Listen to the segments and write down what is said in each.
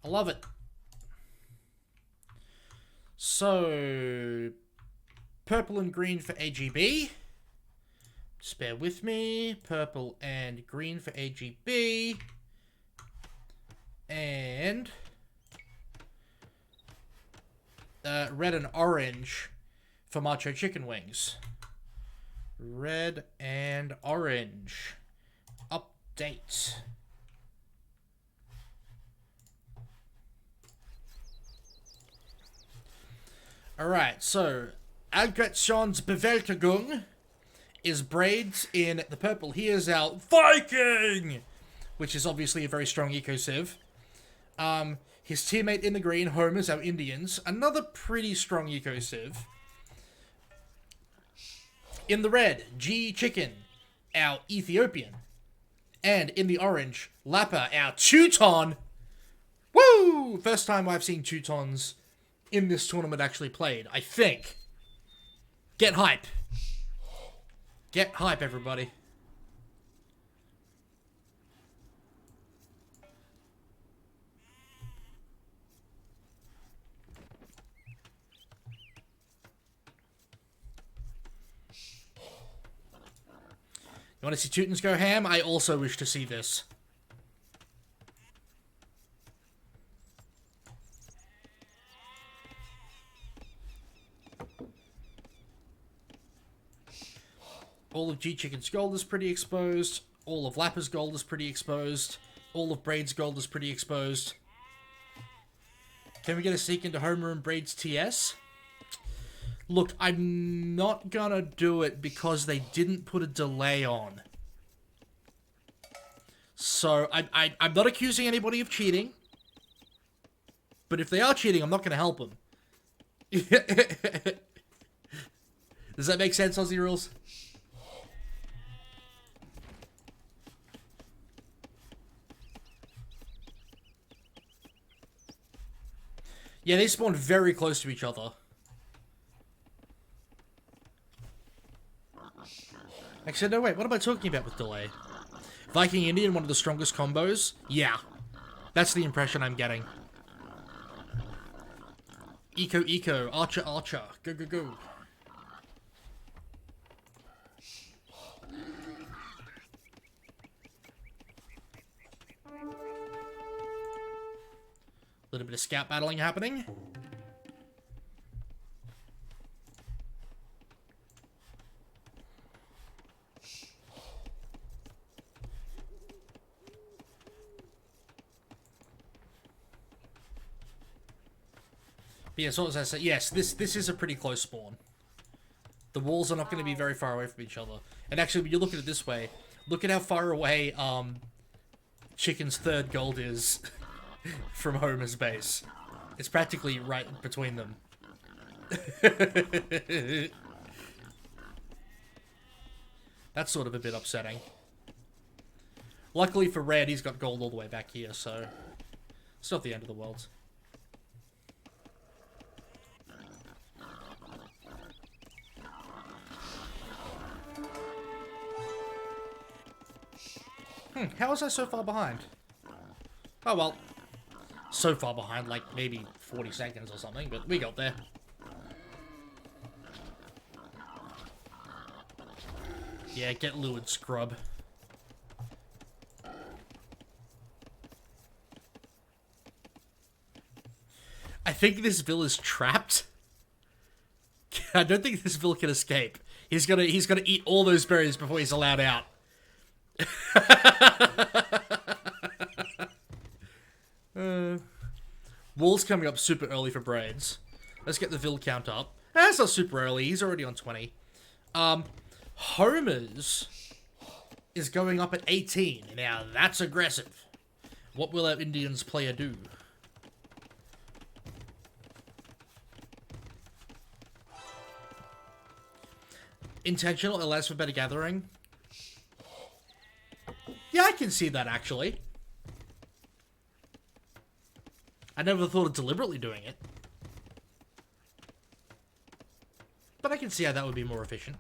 I love it. So, purple and green for AGB. Just bear with me. Purple and green for AGB. And red and orange for Macho chicken wings. Red and orange. Update. Alright, so Agressionsbewaltigung is braids in the purple. Here's our Viking, which is obviously a very strong eco-civ. His teammate in the green, Homer's our Indians, another pretty strong eco-civ. In the red, G Chicken, our Ethiopian. And in the orange, Lappa, our Teuton. Woo! First time I've seen Teutons in this tournament actually played, I think. Get hype. Get hype, everybody. You want to see Teutons go ham? I also wish to see this. All of G-Chicken's gold is pretty exposed. All of Lappa's gold is pretty exposed. All of Braid's gold is pretty exposed. Can we get a sneak into Homer and Braid's TS? Look, I'm not gonna do it because they didn't put a delay on. So, I'm not accusing anybody of cheating. But if they are cheating, I'm not gonna help them. Does that make sense, Aussie Rules? Yeah, they spawned very close to each other. Actually, no, wait, what am I talking about with delay? Viking Indian, one of the strongest combos? Yeah. That's the impression I'm getting. Eco, eco, archer, archer. Go, go, go. Little bit of scout battling happening. But yes, what was I saying? Yes, this is a pretty close spawn. The walls are not going to be very far away from each other. And actually, when you look at it this way, look at how far away Chicken's third gold is from Homer's base. It's practically right between them. That's sort of a bit upsetting. Luckily for Red, he's got gold all the way back here, so it's not the end of the world. How was I so far behind? Oh well. So far behind, like maybe 40 seconds or something, but we got there. Yeah, get lured, scrub. I think this Vil is trapped. I don't think this Vil can escape. He's gonna eat all those berries before he's allowed out. Wall's coming up super early for Braids. Let's get the Vil count up. That's not super early. He's already on 20. Homer's is going up at 18. Now, that's aggressive. What will our Indians player do? Intentional allows for better gathering. Yeah, I can see that, actually. I never thought of deliberately doing it. But I can see how that would be more efficient.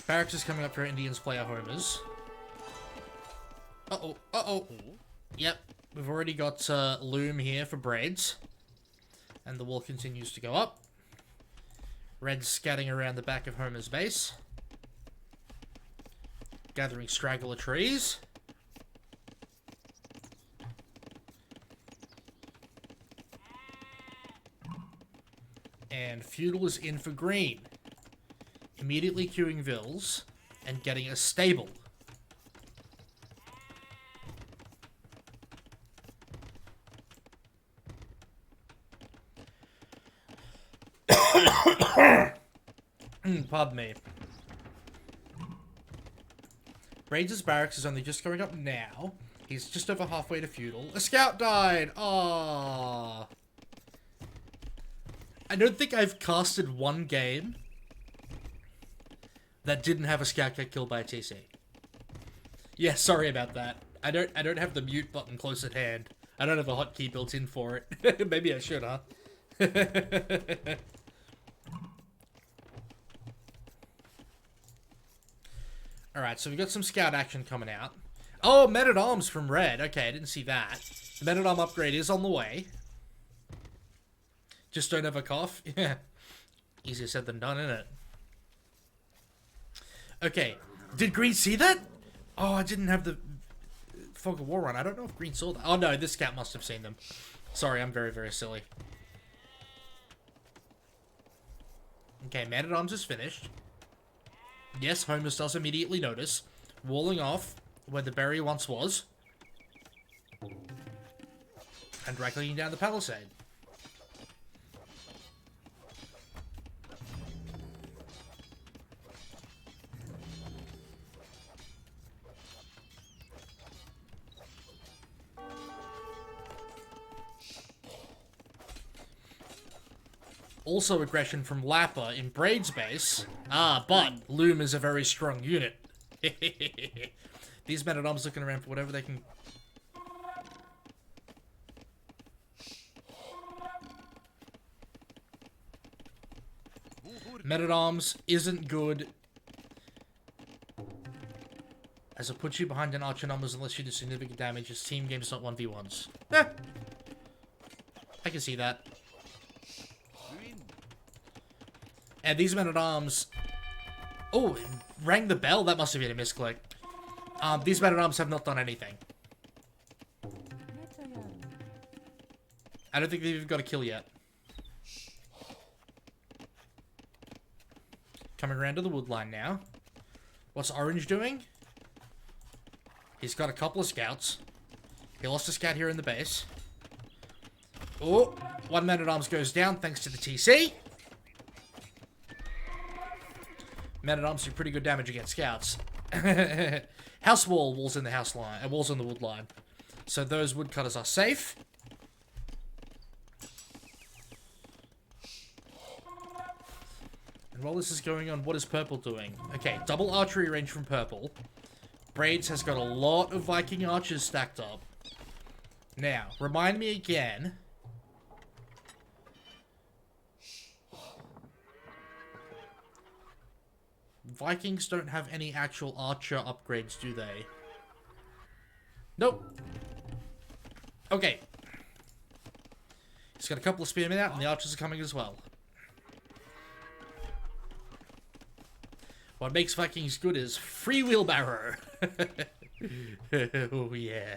Barracks is coming up for Indians player Homers. Uh-oh. Uh-oh. Yep. We've already got Loom here for braids. And the wall continues to go up. Red's scatting around the back of Homer's base. Gathering straggler trees. And Feudal is in for green. Immediately queuing Vills and getting a stable. Pardon me. Braids' barracks is only just going up now. He's just over halfway to Feudal. A scout died! Aww. I don't think I've casted one game that didn't have a scout get killed by a TC. Yeah, sorry about that. I don't have the mute button close at hand. I don't have a hotkey built in for it. Maybe I should, huh? Alright, so we've got some scout action coming out. Oh, Men-at-Arms from Red. Okay, I didn't see that. The Men-at-Arm upgrade is on the way. Just don't have a cough? Yeah. Easier said than done, isn't it? Okay. Did Green see that? Oh, I didn't have the Fog of War on. I don't know if Green saw that. Oh, no, this scout must have seen them. Sorry, I'm very, very silly. Okay, Man-at-Arms is finished. Yes, Homer's does immediately notice. Walling off where the berry once was. And racking down the palisade. Also aggression from Lappa in Braid's base. Ah, but Loom is a very strong unit. These Men-at-Arms looking around for whatever they can... Men-at-Arms isn't good as it puts you behind in archer numbers unless you do significant damage. It's team games, not 1v1s. Eh. I can see that. And these Men-at-Arms... Oh, it rang the bell? That must have been a misclick. These Men-at-Arms have not done anything. I don't think they've even got a kill yet. Coming around to the wood line now. What's Orange doing? He's got a couple of scouts. He lost a scout here in the base. Oh, one Man-at-Arms goes down thanks to the TC. Men-at-Arms do pretty good damage against scouts. House wall, walls in the house line, walls in the wood line. So those woodcutters are safe. And while this is going on, what is Purple doing? Okay, double archery range from Purple. Braids has got a lot of Viking archers stacked up. Now, remind me again. Vikings don't have any actual archer upgrades, do they? Nope. Okay. He's got a couple of spearmen out, and the archers are coming as well. What makes Vikings good is free wheelbarrow. Oh, yeah.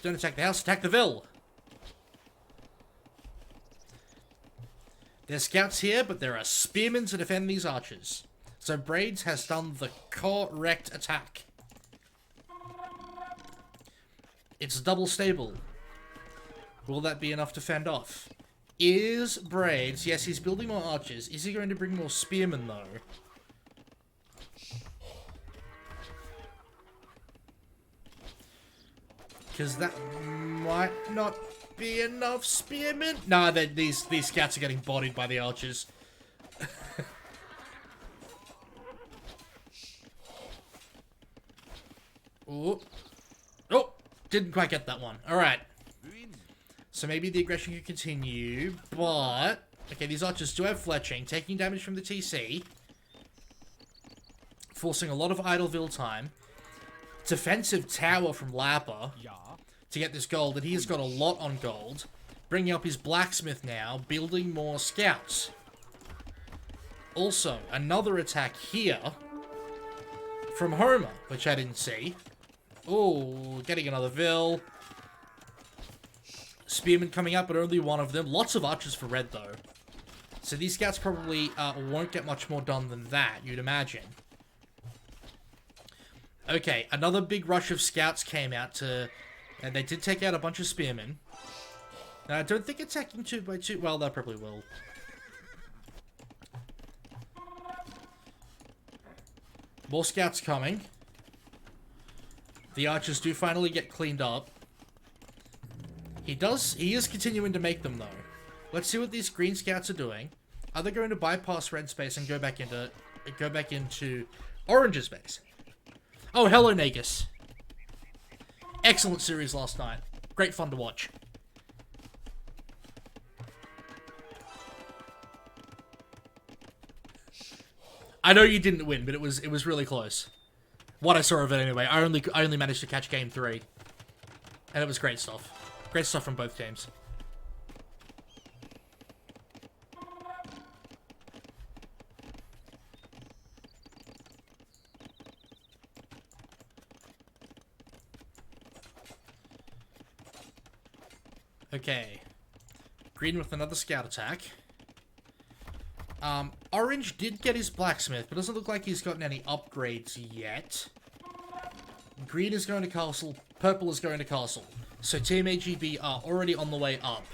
Don't attack the house, attack the Ville. There's scouts here, but there are spearmen to defend these archers. So Braids has done the correct attack. It's double stable. Will that be enough to fend off? Is Braids... Yes, he's building more archers. Is he going to bring more spearmen, though? Because that might not be enough spearmen. Nah, these scouts are getting bodied by the archers. Oh. Oh, didn't quite get that one. Alright. So maybe the aggression can continue, but... Okay, these archers do have fletching, taking damage from the TC. forcing a lot of Idleville time. Defensive tower from Lappa to get this gold, and he has got a lot on gold. Bringing up his blacksmith now, building more scouts. Also, another attack here from Homer, which I didn't see. Oh, getting another Vil. Spearmen coming up, but only one of them. Lots of archers for red, though. So these scouts probably won't get much more done than that, you'd imagine. Okay, another big rush of scouts came out to... And they did take out a bunch of spearmen. Now, I don't think attacking 2 by 2... Well, that probably will. More scouts coming. The archers do finally get cleaned up. He is continuing to make them, though. Let's see what these green scouts are doing. Are they going to bypass red space and go back into orange's base? Oh, hello, Nagus. Excellent series last night. Great fun to watch. I know you didn't win, but it was really close. What I saw of it anyway. I only managed to catch game 3. And it was great stuff. Great stuff from both teams. Okay. Green with another scout attack. Orange did get his blacksmith, but doesn't look like he's gotten any upgrades yet. Green is going to castle. Purple is going to castle. So Team AGB are already on the way up.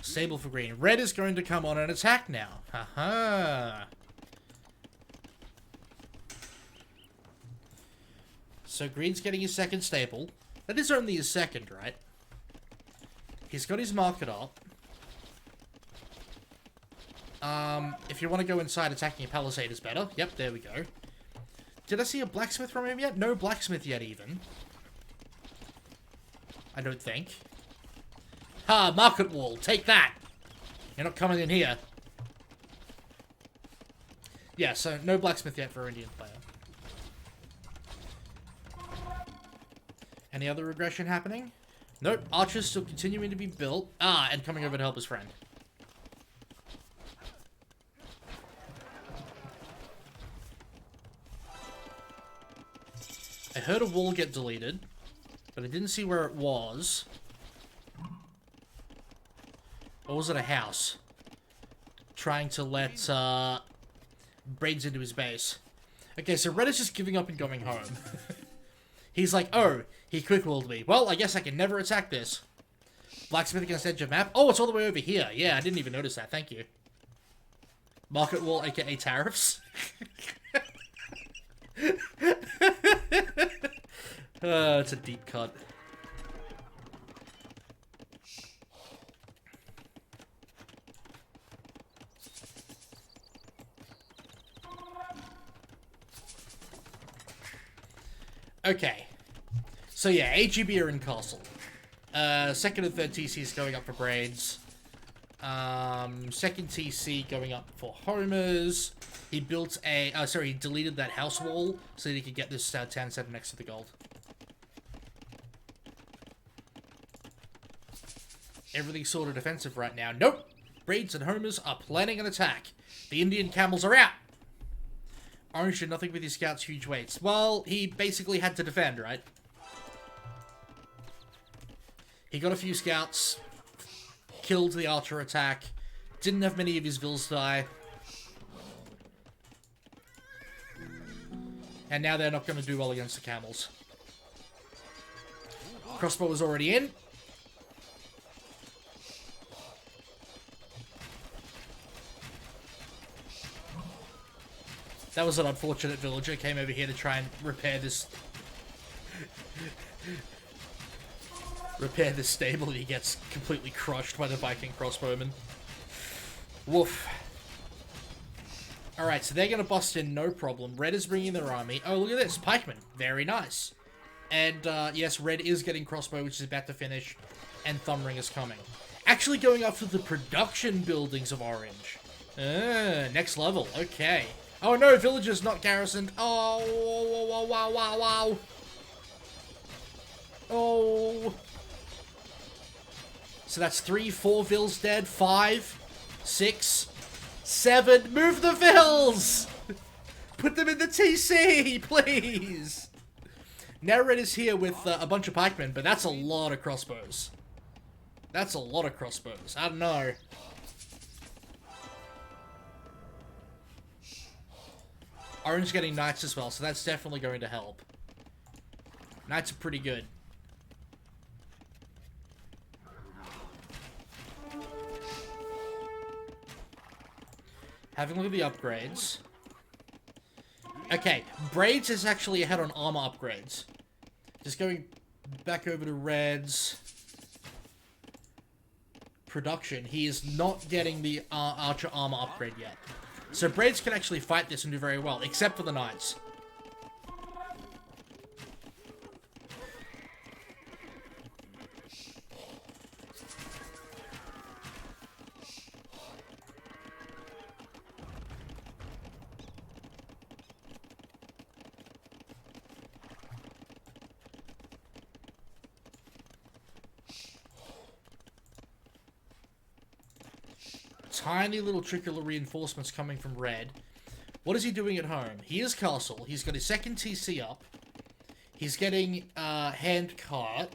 Stable for green. Red is going to come on and attack now. Haha. So green's getting his second stable. That is only his second, right? He's got his market up. If you want to go inside, attacking a palisade is better. Yep, there we go. Did I see a blacksmith from him yet? No blacksmith yet, even. I don't think. Ha! Market wall! Take that! You're not coming in here. Yeah, so no blacksmith yet for Indian player. Any other regression happening? Nope. Archers still continuing to be built. Ah, and coming over to help his friend. I heard a wall get deleted, but I didn't see where it was. Or was it a house? Trying to let Braids into his base. Okay, so Red is just giving up and going home. He's like, oh, he quick-willed me. Well, I guess I can never attack this. Blacksmith against edge of map. Oh, it's all the way over here. Yeah, I didn't even notice that. Thank you. Market wall, aka tariffs. It's a deep cut. Okay. So yeah, AGB are in castle. Second and third TCs going up for Braids. Second TC going up for Homers. He built a... he deleted that house wall so that he could get this town center next to the gold. Everything's sort of defensive right now. Nope! Braids and Homers are planning an attack. The Indian camels are out! Orange did nothing with his scouts' huge weights. Well, he basically had to defend, right? He got a few scouts, killed the archer attack, didn't have many of his vills die. And now they're not going to do well against the camels. Crossbow is already in. That was an unfortunate villager. Came over here to try and repair this... repair this stable, and he gets completely crushed by the Viking crossbowman. Woof. Alright, so they're going to bust in, no problem. Red is bringing their army. Oh, look at this. Pikemen. Very nice. And, yes, Red is getting crossbow, which is about to finish. And Thumbring is coming. Actually going up to the production buildings of Orange. Next level. Okay. Oh, no, villagers not garrisoned. Oh, wow. Oh. So that's 3, 4 vills dead. 5, 6, 7. Move the vills! Put them in the TC, please! Now Red is here with a bunch of pikemen, but that's a lot of crossbows. That's a lot of crossbows. I don't know. Orange getting knights as well, so that's definitely going to help. Knights are pretty good. Having a look at the upgrades. Okay, Braids is actually ahead on armor upgrades. Just going back over to Red's production. He is not getting the Archer armor upgrade yet. So Braids can actually fight this and do very well, except for the Knights. Tiny little trickle of reinforcements coming from Red. What is he doing at home? He is castle. He's got his second TC up. He's getting hand cart.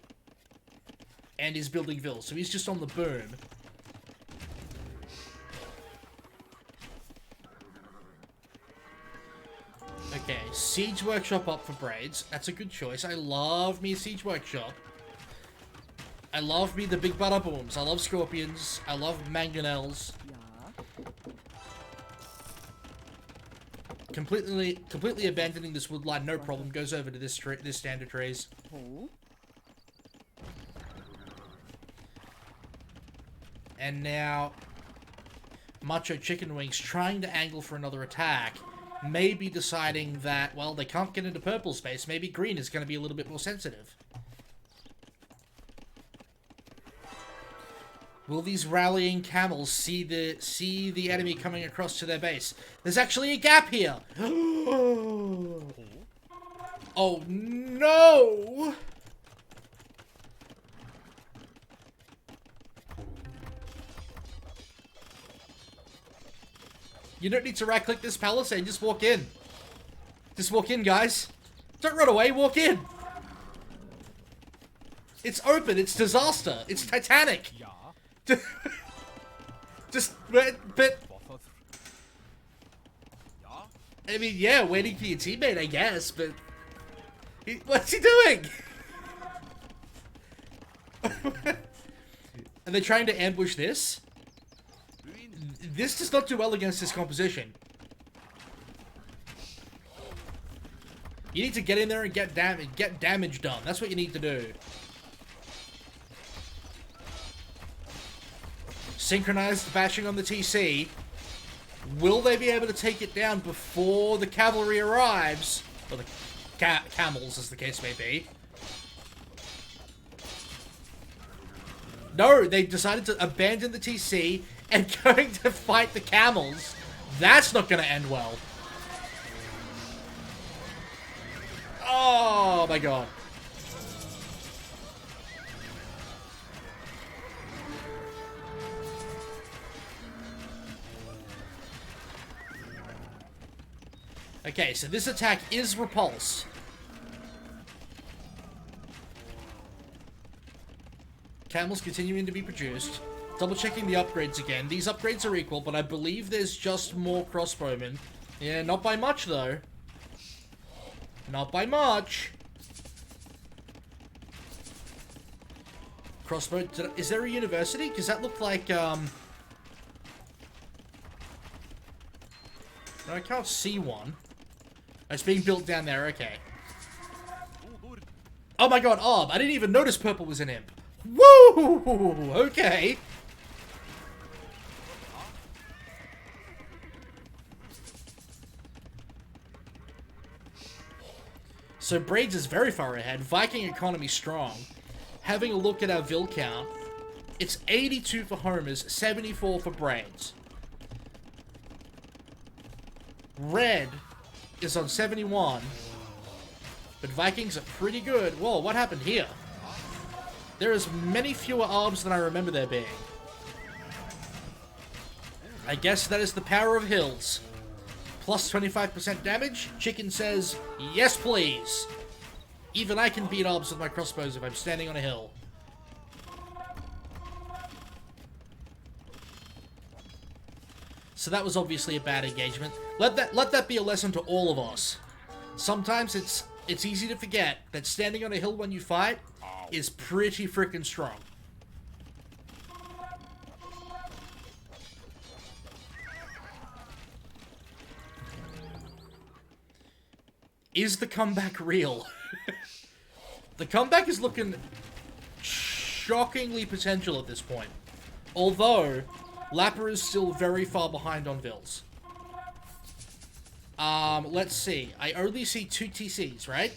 And he's building villas. So he's just on the boom. Okay, Siege Workshop up for Braids. That's a good choice. I love me a Siege Workshop. I love me the big butter booms. I love scorpions. I love mangonels. Completely abandoning this wood line, no problem. Goes over to this standard trees. And now, Macho Chicken Wings trying to angle for another attack. Maybe deciding that, well, they can't get into purple space. Maybe green is going to be a little bit more sensitive. Will these rallying camels see the enemy coming across to their base? There's actually a gap here. Oh no! You don't need to right-click this palisade, just walk in. Just walk in, guys. Don't run away, walk in. It's open, it's disaster, it's Titanic. But I mean, yeah, waiting for your teammate, I guess, but what's he doing? Are they trying to ambush this? This does not do well against this composition. You need to get in there and get damage done. That's what you need to do. Synchronized bashing on the TC. Will they be able to take it down before the cavalry arrives? Or the camels, as the case may be. No, they decided to abandon the TC and going to fight the camels. That's not going to end well. Oh my god. Okay, so this attack is repulsed. Camels continuing to be produced. Double checking the upgrades again. These upgrades are equal, but I believe there's just more crossbowmen. Yeah, not by much though. Not by much. Crossbow. Is there a university? Because that looked like, No, I can't see one. It's being built down there, okay. Oh my god, Arb! I didn't even notice purple was an imp. Woo! Okay. So Braids is very far ahead. Viking economy strong. Having a look at our Vil count, it's 82 for Homers, 74 for Braids. Red is on 71, but Vikings are pretty good. Whoa, what happened here? There is many fewer arbs than I remember there being. I guess that is the power of hills. Plus 25% damage. Chicken says, yes please. Even I can beat arbs with my crossbows if I'm standing on a hill. So that was obviously a bad engagement. Let that be a lesson to all of us. Sometimes it's easy to forget that standing on a hill when you fight is pretty freaking strong. Is the comeback real? The comeback is looking shockingly potential at this point. Although, Lapper is still very far behind on Vils. Let's see. I only see 2 TCs, right?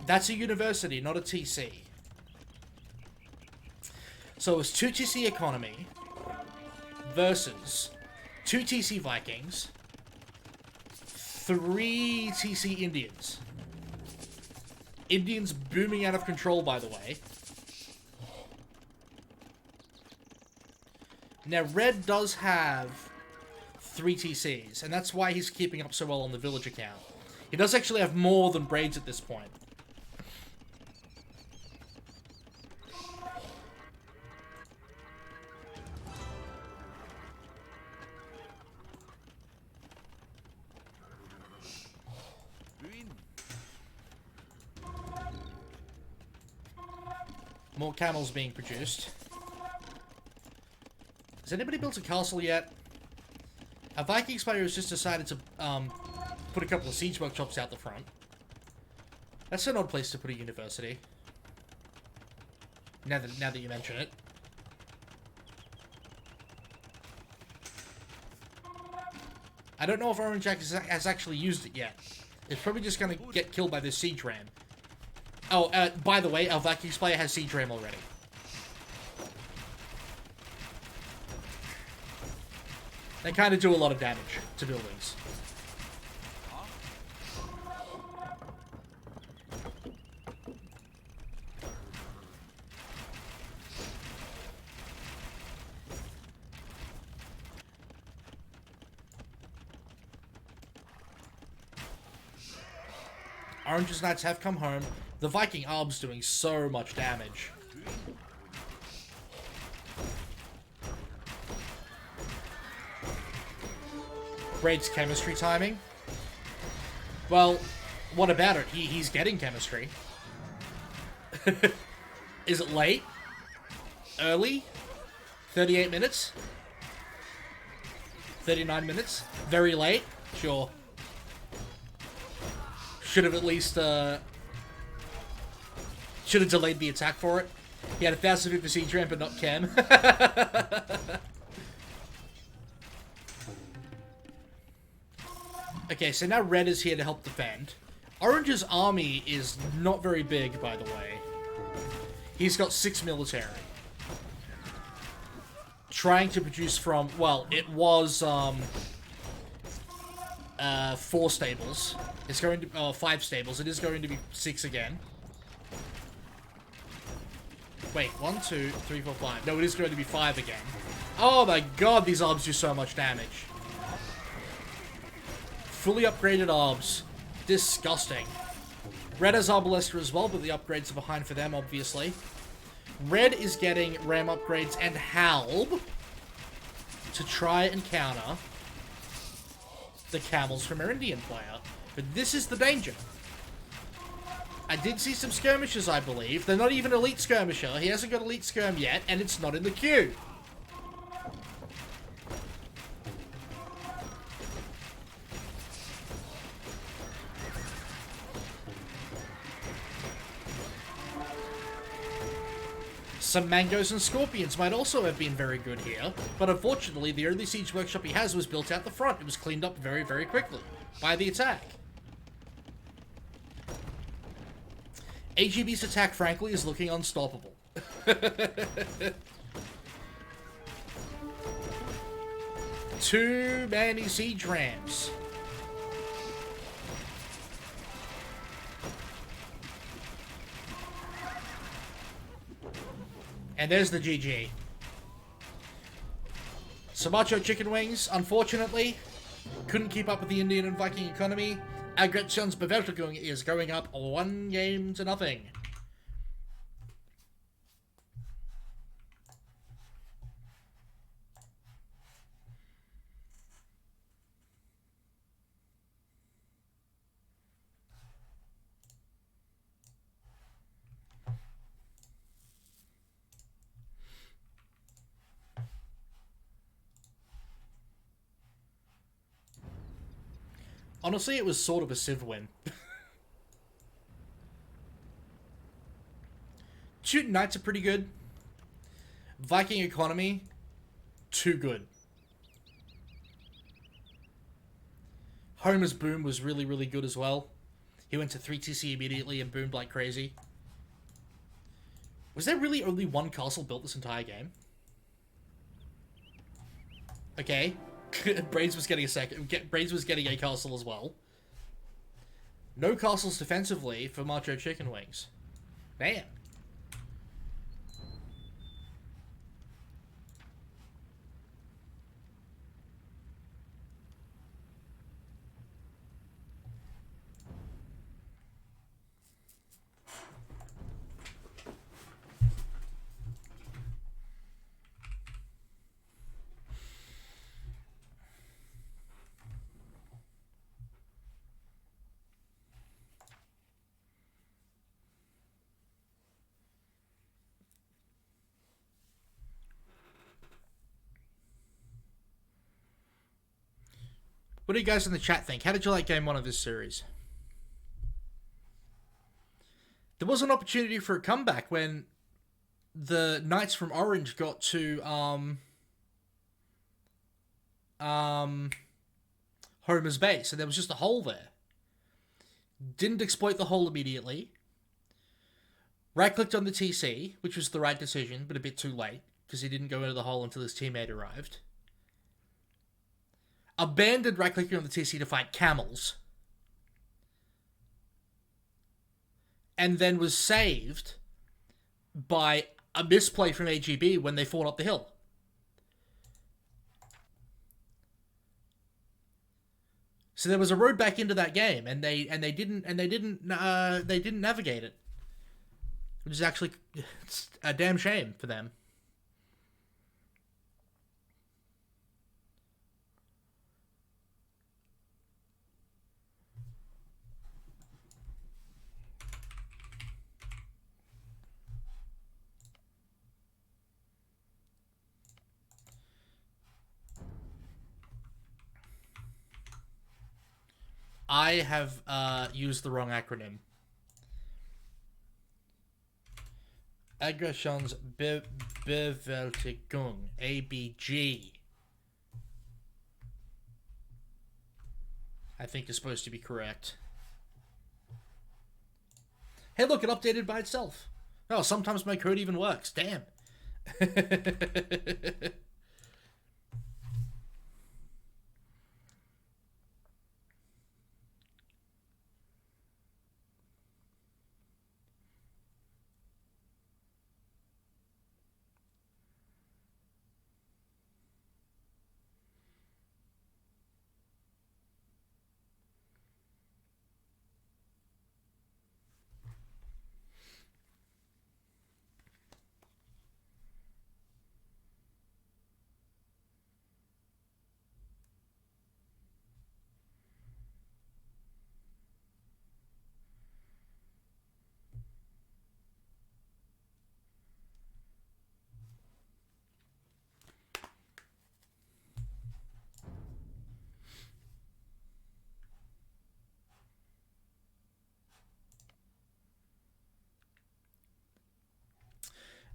That's a university, not a TC. So it's 2 TC economy versus 2 TC Vikings, 3 TC Indians. Indians booming out of control, by the way. Now, Red does have 3 TCs, and that's why he's keeping up so well on the village account. He does actually have more than Braids at this point. More camels being produced. Has anybody built a castle yet? A Viking player has just decided to put a couple of siege workshops out the front. That's an odd place to put a university. Now that you mention it. I don't know if Orange Jack has actually used it yet. It's probably just going to get killed by this siege ram. Oh, by the way, our Vikings player has siege ram already. They kind of do a lot of damage to buildings. Orange's Knights have come home. The Viking Arb's doing so much damage. Braid's chemistry timing. Well, what about it? He's getting chemistry. Is it late? Early? 38 minutes? 39 minutes? Very late? Sure. Should have at least, should have delayed the attack for it. He had 1,050 siege ramp, but not chem. Okay, so now Red is here to help defend. Orange's army is not very big, by the way. He's got 6 military. Trying to produce from, well, it was, 4 stables. It's going to, 5 stables. It is going to be 6 again. Wait, 1, 2, 3, 4, 5. No, it is going to be 5 again. Oh my god, these arbs do so much damage. Fully upgraded arbs. Disgusting. Red has Arbalester as well, but the upgrades are behind for them, obviously. Red is getting ram upgrades and halb to try and counter the camels from our Indian player. But this is the danger. I did see some skirmishers, I believe. They're not even elite skirmisher. He hasn't got elite skirm yet, and it's not in the queue. Some mangoes and scorpions might also have been very good here, but unfortunately the only siege workshop he has was built out the front. It was cleaned up very, very quickly. by the attack. AGB's attack, frankly, is looking unstoppable. Too many siege rams. And there's the GG. So Macho chicken wings, unfortunately, couldn't keep up with the Indian and Viking economy. Agressionsbewaltigung is going up 1-0. Honestly, it was sort of a Civ win. Shooting Knights are pretty good. Viking economy, too good. Homer's boom was really, really good as well. He went to 3TC immediately and boomed like crazy. Was there really only one castle built this entire game? Okay. Braids was getting a second. Braids was getting a castle as well. No castles defensively for Macho Chicken Wings. Man. What do you guys in the chat think? How did you like game 1 of this series? There was an opportunity for a comeback when the Knights from Orange got to Homer's base, and there was just a hole there. Didn't exploit the hole immediately. Right-clicked on the TC, which was the right decision, but a bit too late, because he didn't go into the hole until his teammate arrived. Abandoned right-clicking on the TC to fight camels. And then was saved by a misplay from AGB when they fought up the hill. So there was a road back into that game, and they didn't navigate it, which is actually it's a damn shame for them. I have used the wrong acronym. Agressionsbewaltigung, ABG. I think is supposed to be correct. Hey, look, it updated by itself. Oh, sometimes my code even works. Damn.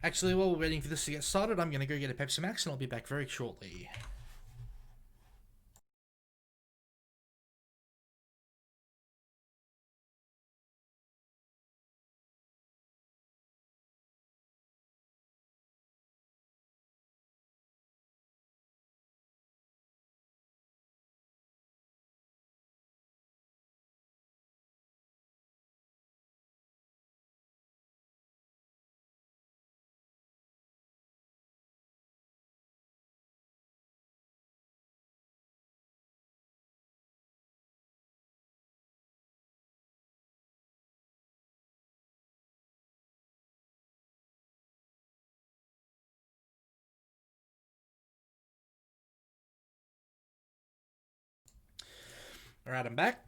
Actually, while we're waiting for this to get started, I'm going to go get a Pepsi Max, and I'll be back very shortly. Alright, I'm back.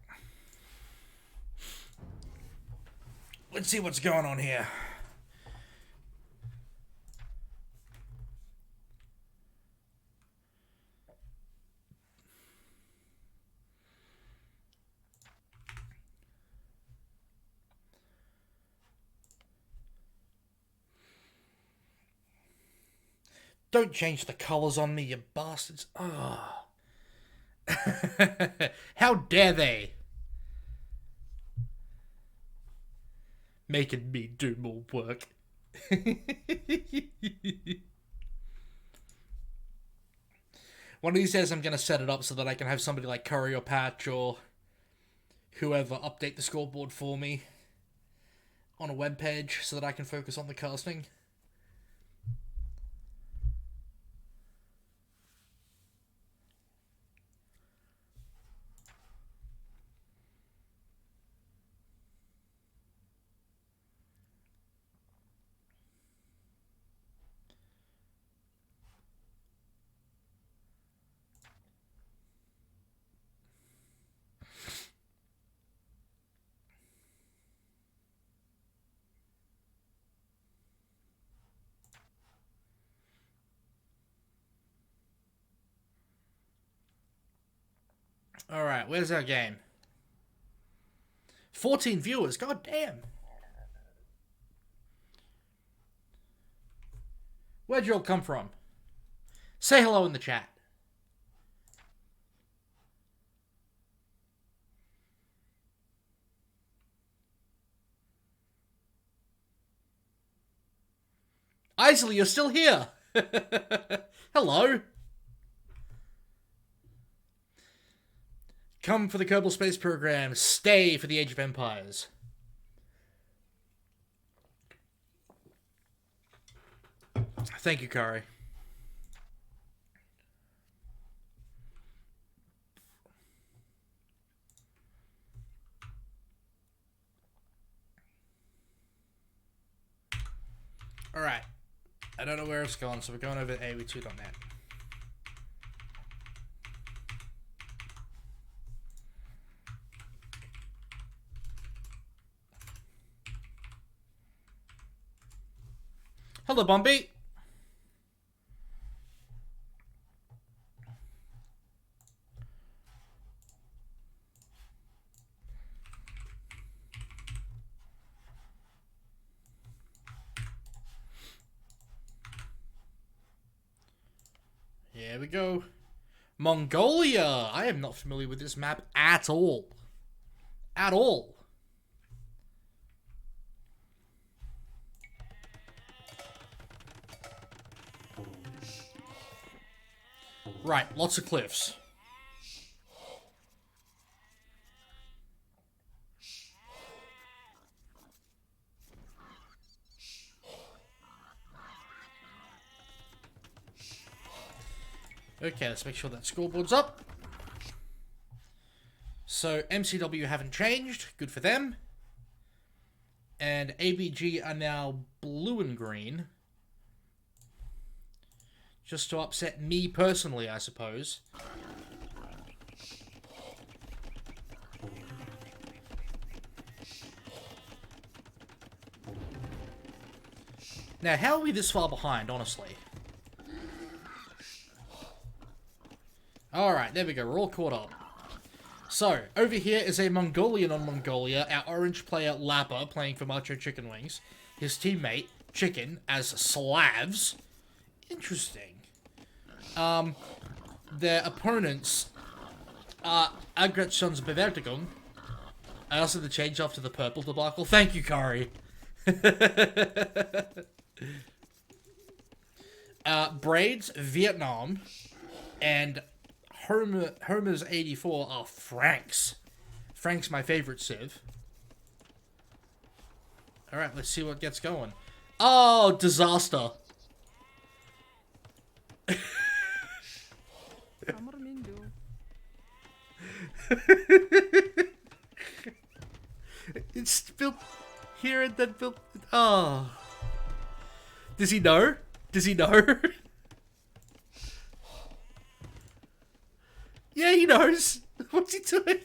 Let's see what's going on here. Don't change the colours on me, you bastards. Oh. How dare they? Making me do more work. One of these days I'm going to set it up so that I can have somebody like Curry or Patch or whoever update the scoreboard for me on a web page so that I can focus on the casting. Alright, where's our game? 14 viewers, god damn. Where'd you all come from? Say hello in the chat. Isley, you're still here. Hello. Come for the Kerbal Space Program. Stay for the Age of Empires. Thank you, Kari. Alright. I don't know where it's gone, so we're going over to AOE2.net. Hello, Bombi. Here we go. Mongolia. I am not familiar with this map at all. At all. Right, lots of cliffs. Okay, let's make sure that scoreboard's up. So, MCW haven't changed. Good for them. And ABG are now blue and green. Just to upset me personally, I suppose. Now, how are we this far behind, honestly? Alright, there we go. We're all caught up. So, over here is a Mongolian on Mongolia. Our orange player, Lappa, playing for Macho Chicken Wings. His teammate, Chicken, as Slavs. Interesting. Their opponents are Agressionsbewaltigung. I also had to change off to the purple debacle. Thank you, Kari. Braids, Vietnam, and Homer's 84 are Franks. Frank's my favorite civ. Alright, let's see what gets going. Oh, disaster. It's built here and then built. Oh. Does he know? Does he know? Yeah, he knows. What's he doing?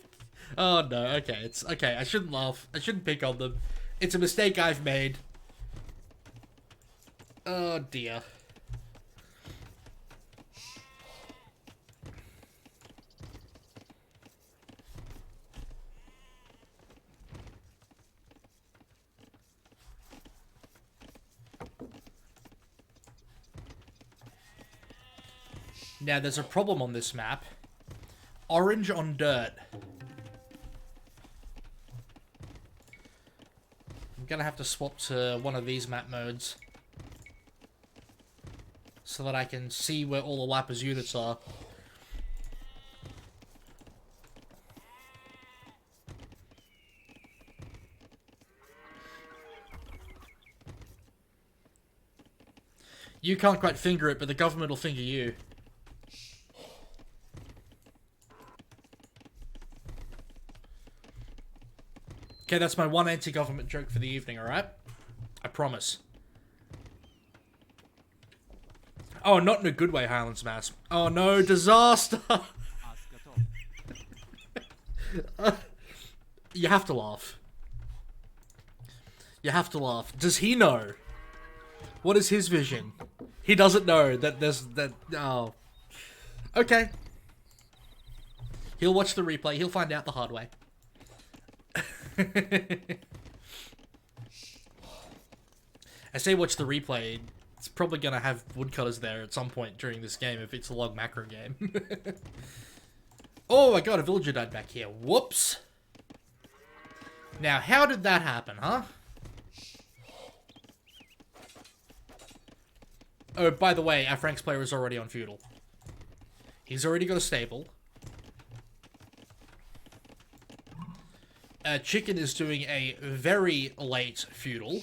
Oh no, okay, it's okay. I shouldn't laugh. I shouldn't pick on them. It's a mistake I've made. Oh dear. Now there's a problem on this map. Orange on dirt. I'm gonna have to swap to one of these map modes so that I can see where all the Lappa's units are. You can't quite finger it, but the government will finger you. Okay, that's my one anti-government joke for the evening, alright? I promise. Oh, not in a good way, Highlands Mass. Oh no, disaster! You have to laugh. You have to laugh. Does he know? What is his vision? He doesn't know that there's... Oh. Okay. He'll watch the replay. He'll find out the hard way. I say watch the replay. It's probably gonna have woodcutters there at some point during this game if it's a log macro game. Oh my god, a villager died back here. Whoops. Now, how did that happen, huh? Oh, by the way, our Frank's player is already on feudal. He's already got a stable. Chicken is doing a very late feudal.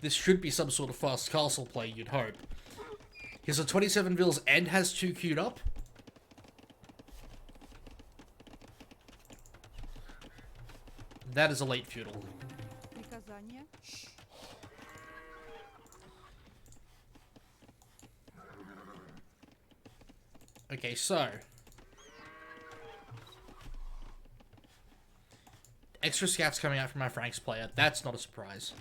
This should be some sort of fast castle play, you'd hope. He's on 27 vills and has 2 queued up. That is a late feudal. Okay, so... extra scouts coming out from our Frank's player. That's not a surprise.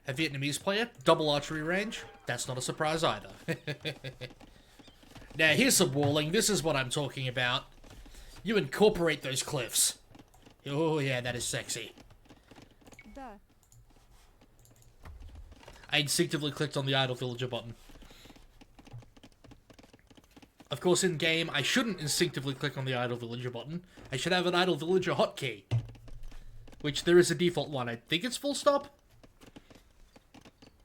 A Vietnamese player, double archery range. That's not a surprise either. Now, here's some walling. This is what I'm talking about. You incorporate those cliffs. Oh, yeah, that is sexy. I instinctively clicked on the idle villager button. Of course, in-game, I shouldn't instinctively click on the idle villager button. I should have an idle villager hotkey. Which, there is a default one. I think it's full stop?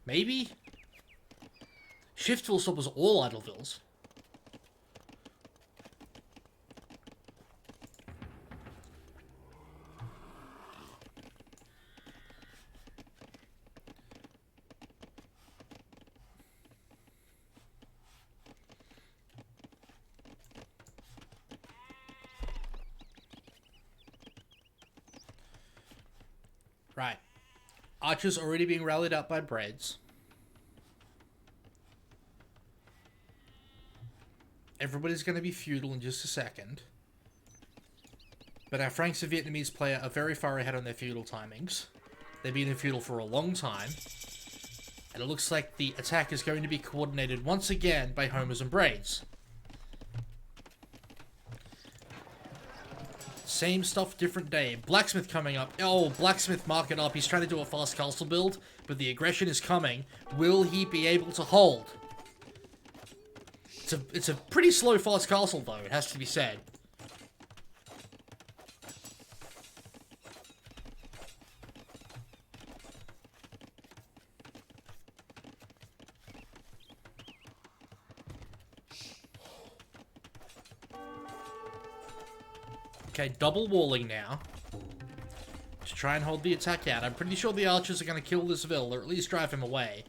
Maybe? Shift full stop was all idle vills. Right. Archer's already being rallied up by Breads. Everybody's going to be feudal in just a second. But our Franks and Vietnamese player are very far ahead on their feudal timings. They've been in feudal for a long time. And it looks like the attack is going to be coordinated once again by Homers and Braids. Same stuff, different day. Blacksmith coming up. Oh, Blacksmith market up. He's trying to do a fast castle build, but the aggression is coming. Will he be able to hold? It's a pretty slow fast castle, though, it has to be said. Okay, double walling now. To try and hold the attack out. I'm pretty sure the archers are going to kill this vill, or at least drive him away.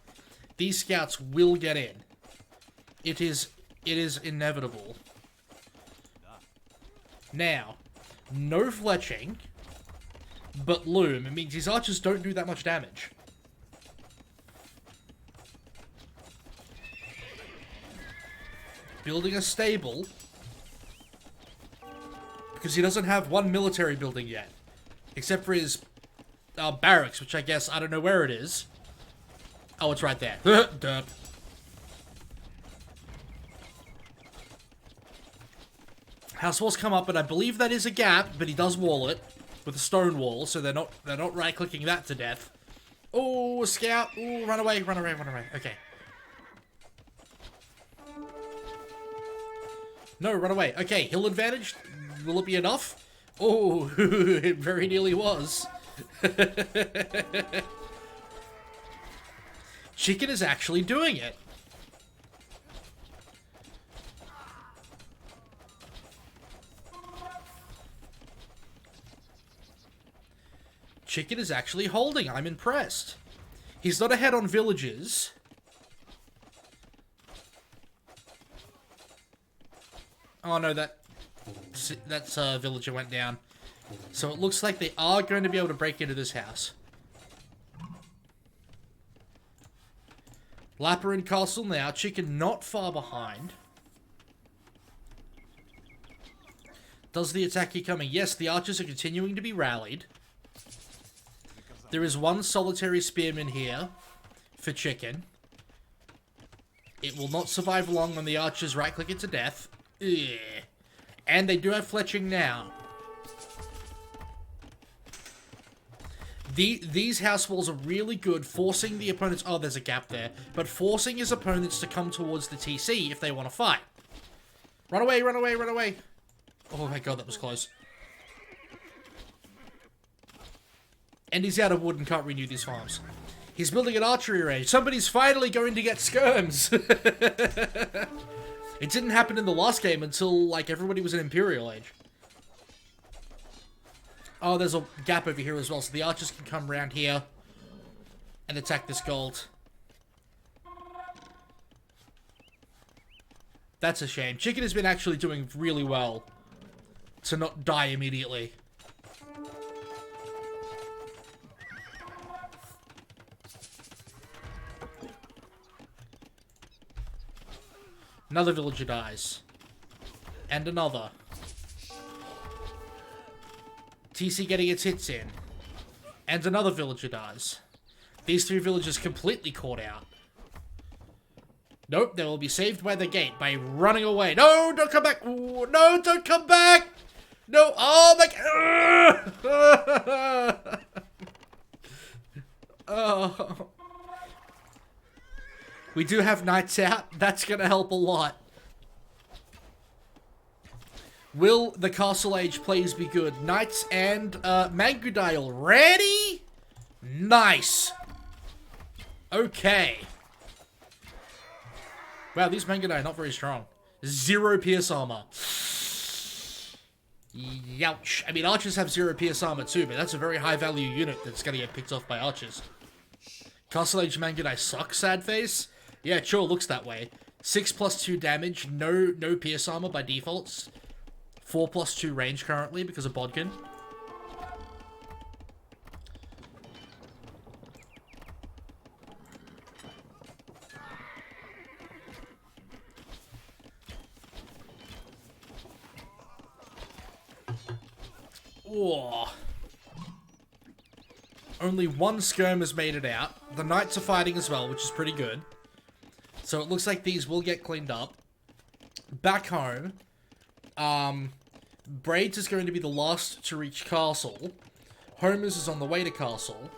These scouts will get in. It is inevitable. Now, no fletching, but loom. It means these archers don't do that much damage. Building a stable. Because he doesn't have one military building yet. Except for his barracks, which I guess I don't know where it is. Oh, it's right there. Derp. House walls come up, and I believe that is a gap, but he does wall it with a stone wall, so they're not right-clicking that to death. Oh, scout! Oh, run away, run away, run away. Okay. No, run away. Okay, hill advantage. Will it be enough? Oh, it very nearly was. Chicken is actually doing it. Chicken is actually holding. I'm impressed. He's not ahead on villages. Oh no, that's villager went down. So it looks like they are going to be able to break into this house. Lapper in castle now. Chicken not far behind. Does the attack keep coming? Yes, the archers are continuing to be rallied. There is one solitary spearman here for Chicken. It will not survive long when the archers right-click it to death. Ugh. And they do have fletching now. These house walls are really good, forcing the opponents... Oh, there's a gap there. But forcing his opponents to come towards the TC if they want to fight. Run away, run away, run away. Oh my god, that was close. And he's out of wood and can't renew these farms. He's building an archery range. Somebody's finally going to get skirms. It didn't happen in the last game until, like, everybody was in Imperial Age. Oh, there's a gap over here as well, so the archers can come around here and attack this gold. That's a shame. Chicken has been actually doing really well to not die immediately. Another villager dies. And another. TC getting its hits in. And another villager dies. These three villagers completely caught out. Nope, they will be saved by the gate by running away. No, don't come back. Ooh, no, don't come back. No, oh my god. Oh. We do have knights out. That's going to help a lot. Will the Castle Age plays be good? Knights and Mangudile ready? Nice. Okay. Wow, these Mangudile are not very strong. 0 pierce armor. Youch. I mean, archers have 0 pierce armor too, but that's a very high value unit that's going to get picked off by archers. Castle Age Mangudile suck, sad face. Yeah, it sure looks that way. 6+2 damage, no pierce armor by defaults. 4+2 range currently because of Bodkin. Whoa. Only one skirm has made it out. The knights are fighting as well, which is pretty good. So it looks like these will get cleaned up. Back home, Braids is going to be the last to reach Castle. Homers is on the way to Castle.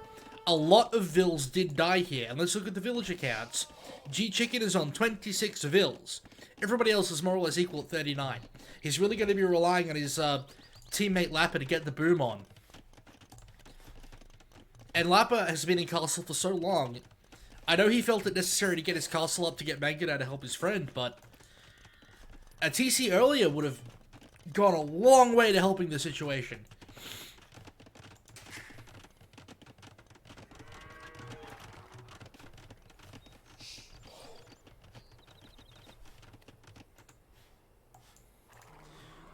A lot of vills did die here, and let's look at the village accounts. G-Chicken is on 26 vills. Everybody else is more or less equal at 39. He's really going to be relying on his teammate Lapper to get the boom on. And Lapper has been in Castle for so long. I know he felt it necessary to get his castle up to get Mangudile to help his friend, but a TC earlier would have gone a long way to helping the situation.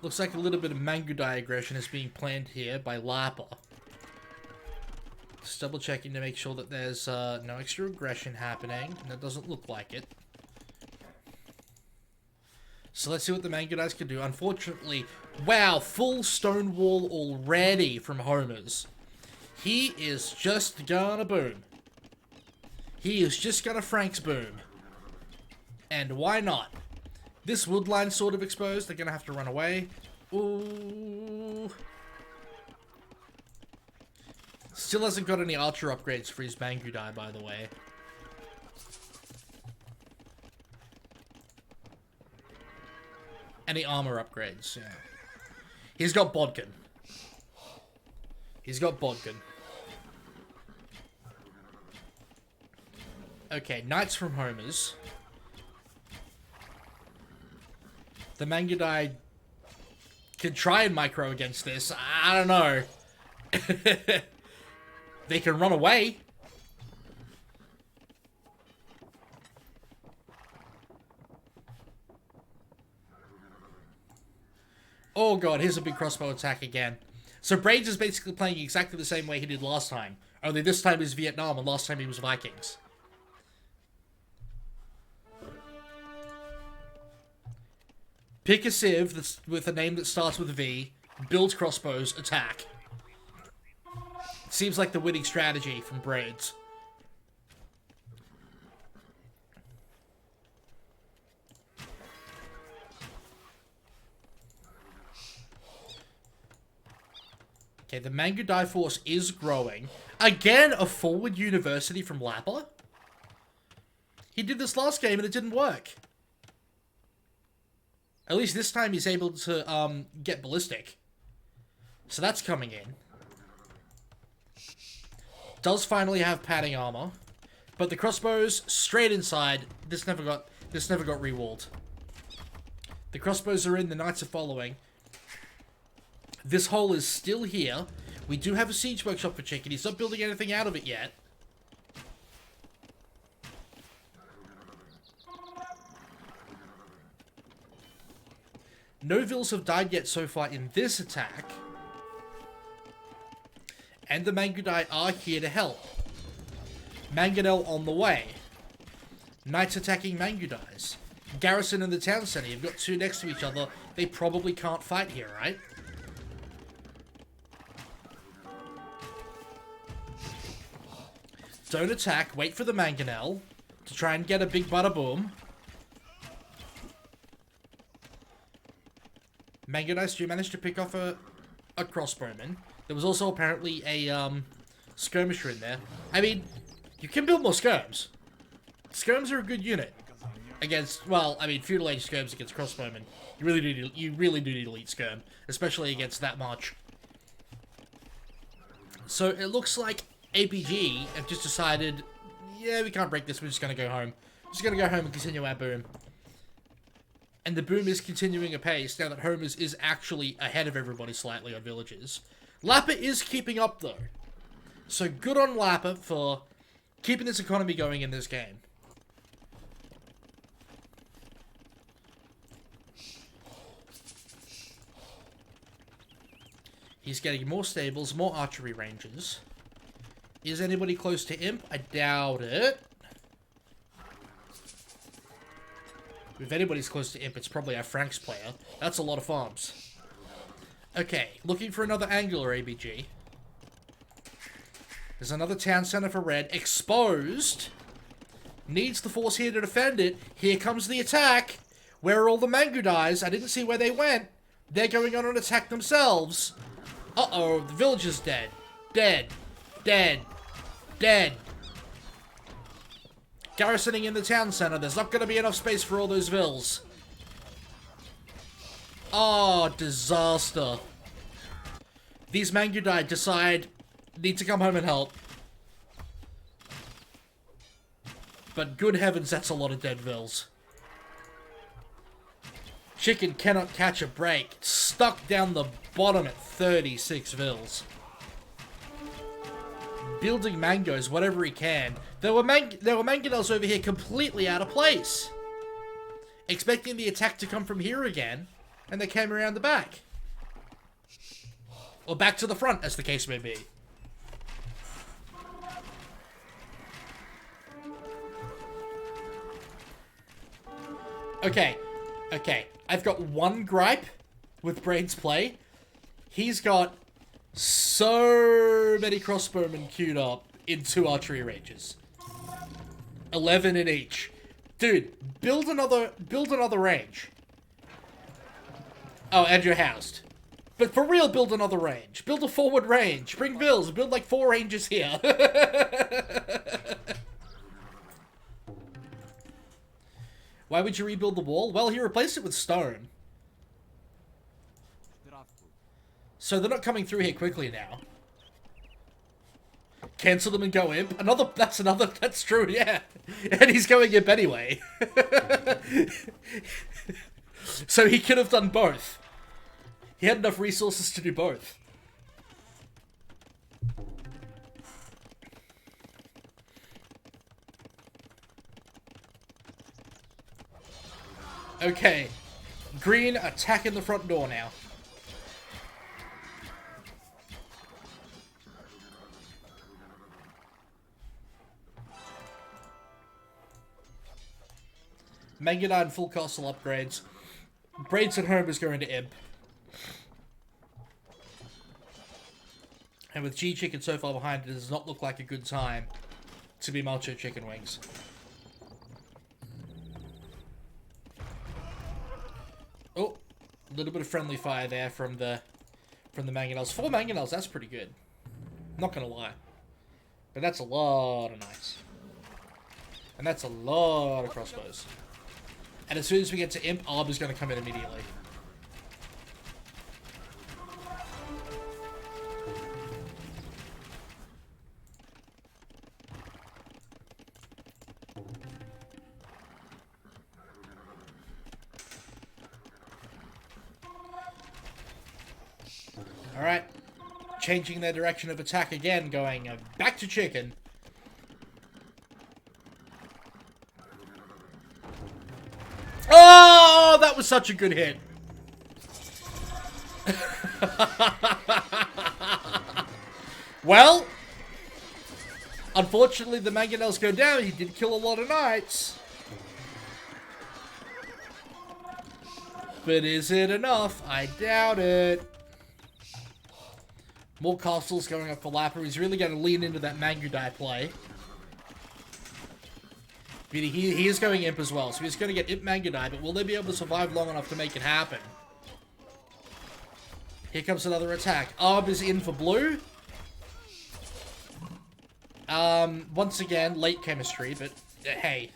Looks like a little bit of Mangudile aggression is being planned here by Lapper. Just double checking to make sure that there's no extra aggression happening, and it doesn't look like it. So let's see what the Mangudiles can do. Unfortunately, Wow, full stonewall already from Homers. He is just gonna boom. He is just gonna Frank's boom. And why not? This woodline sort of exposed. They're gonna have to run away. Ooh. Still hasn't got any archer upgrades for his Mangudai, by the way. Any armor upgrades, yeah. He's got Bodkin. He's got Bodkin. Okay, Knights from Homers. The Mangudai can try and micro against this. I don't know. They can run away. Oh god, here's a big crossbow attack again. So Braids is basically playing exactly the same way he did last time. Only this time he's Vietnam and last time he was Vikings. Pick a civ that's with a name that starts with V, build crossbows, attack. Seems like the winning strategy from Braids. Okay, the Mangudai force is growing. Again, a forward university from Lappa? He did this last game and it didn't work. At least this time he's able to get ballistic. So that's coming in. Does finally have padding armor. But the crossbows straight inside. This never got rewalled. The crossbows are in, the knights are following. This hole is still here. We do have a siege workshop for Chicken. He's not building anything out of it yet. No vills have died yet so far in this attack. And the Mangudai are here to help. Mangonel on the way. Knights attacking Mangudais. Garrison in the town center. You've got two next to each other. They probably can't fight here, right? Don't attack. Wait for the Mangonel to try and get a big bada boom. Mangudais do manage to pick off a crossbowman. There was also apparently a skirmisher in there. I mean, you can build more skirms. Skirms are a good unit against, well, I mean, feudal age skirms against crossbowmen. You really do need elite skirm, especially against that much. So it looks like APG have just decided, yeah, we can't break this. We're just gonna go home. Just gonna go home and continue our boom. And the boom is continuing apace now that Homers is actually ahead of everybody slightly on villages. Lappa is keeping up, though. So good on Lappa for keeping this economy going in this game. He's getting more stables, more archery ranges. Is anybody close to Imp? I doubt it. If anybody's close to Imp, it's probably our Franks player. That's a lot of farms. Okay, looking for another angular ABG. There's another town center for red. Exposed. Needs the force here to defend it. Here comes the attack. Where are all the Mangudais? I didn't see where they went. They're going on an attack themselves. Uh-oh, the village is dead. Dead. Dead. Dead. Garrisoning in the town center. There's not going to be enough space for all those vills. Oh, disaster. These Mangudai decide need to come home and help. But good heavens, that's a lot of dead vills. Chicken cannot catch a break. Stuck down the bottom at 36 vills. Building mangoes, whatever he can. There were mangonels over here completely out of place. Expecting the attack to come from here again, and they came around the back. Or back to the front, as the case may be. Okay. Okay. I've got one gripe with Braid's play. He's got so many crossbowmen queued up in 2 archery ranges. 11 in each. Dude, build another range. Oh, and you're housed. But for real, build another range. Build a forward range. Bring bills. Build like 4 ranges here. Why would you rebuild the wall? Well, he replaced it with stone. So they're not coming through here quickly now. Cancel them and go imp. That's true, yeah. And he's going imp anyway. So he could have done both. He had enough resources to do both. Okay. Green, attacking the front door now. Mega Knight full castle upgrades. Braids at home is going to imp. And with G Chicken so far behind, it does not look like a good time to be Macho Chicken Wings. Oh, a little bit of friendly fire there from the mangonels. 4 mangonels, that's pretty good. Not gonna lie. But that's a lot of knights. And that's a lot of crossbows. And as soon as we get to imp, Arb is going to come in immediately. Alright. Changing their direction of attack again, going back to chicken. Oh, that was such a good hit. Well, unfortunately the mangonels go down. He did kill a lot of knights. But is it enough? I doubt it. More castles going up for Lapper. He's really going to lean into that Mangudai play. But he is going imp as well, so he's going to get imp Mangudai, but will they be able to survive long enough to make it happen? Here comes another attack. Arb is in for blue. Once again, late chemistry, but hey.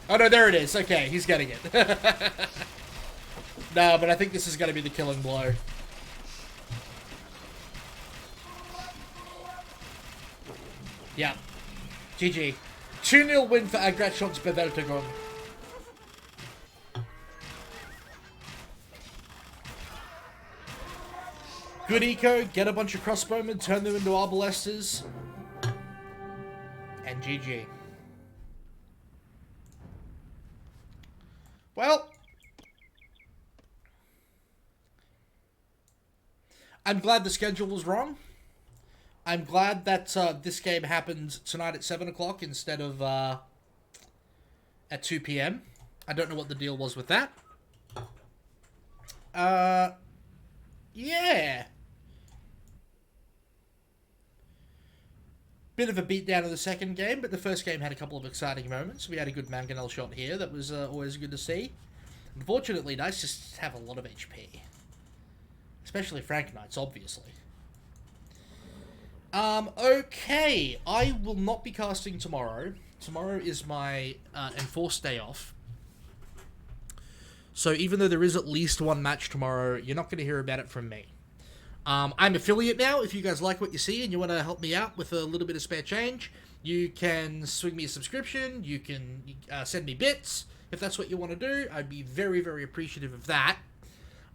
Oh no, there it is. Okay, he's getting it. No, but I think this is going to be the killing blow. Yeah. GG. 2-0 win for Agressionsbewaltigung. Good eco, get a bunch of crossbowmen, turn them into arbalesters. And GG. Well, I'm glad the schedule was wrong. I'm glad that this game happened tonight at 7 o'clock instead of at 2 p.m. I don't know what the deal was with that. Yeah. Bit of a beatdown of the second game, but the first game had a couple of exciting moments. We had a good mangonel shot here that was always good to see. Unfortunately, knights just have a lot of HP. Especially Frank knights, obviously. Okay. I will not be casting tomorrow. Tomorrow is my enforced day off. So even though there is at least one match tomorrow, you're not going to hear about it from me. I'm affiliate now. If you guys like what you see and you want to help me out with a little bit of spare change, you can swing me a subscription. You can send me bits if that's what you want to do. I'd be very, very appreciative of that.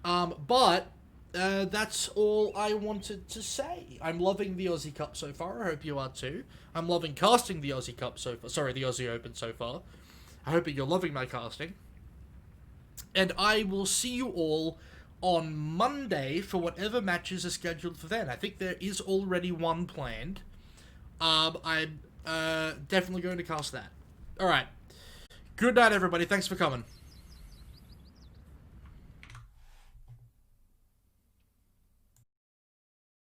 But that's all I wanted to say. I'm loving the Aussie Cup so far. I hope you are too. I'm loving casting the Aussie Cup so far. Sorry, the Aussie Open so far. I hope that you're loving my casting. And I will see you all on Monday for whatever matches are scheduled for then. I think there is already one planned. I'm definitely going to cast that. Alright. Good night, everybody. Thanks for coming.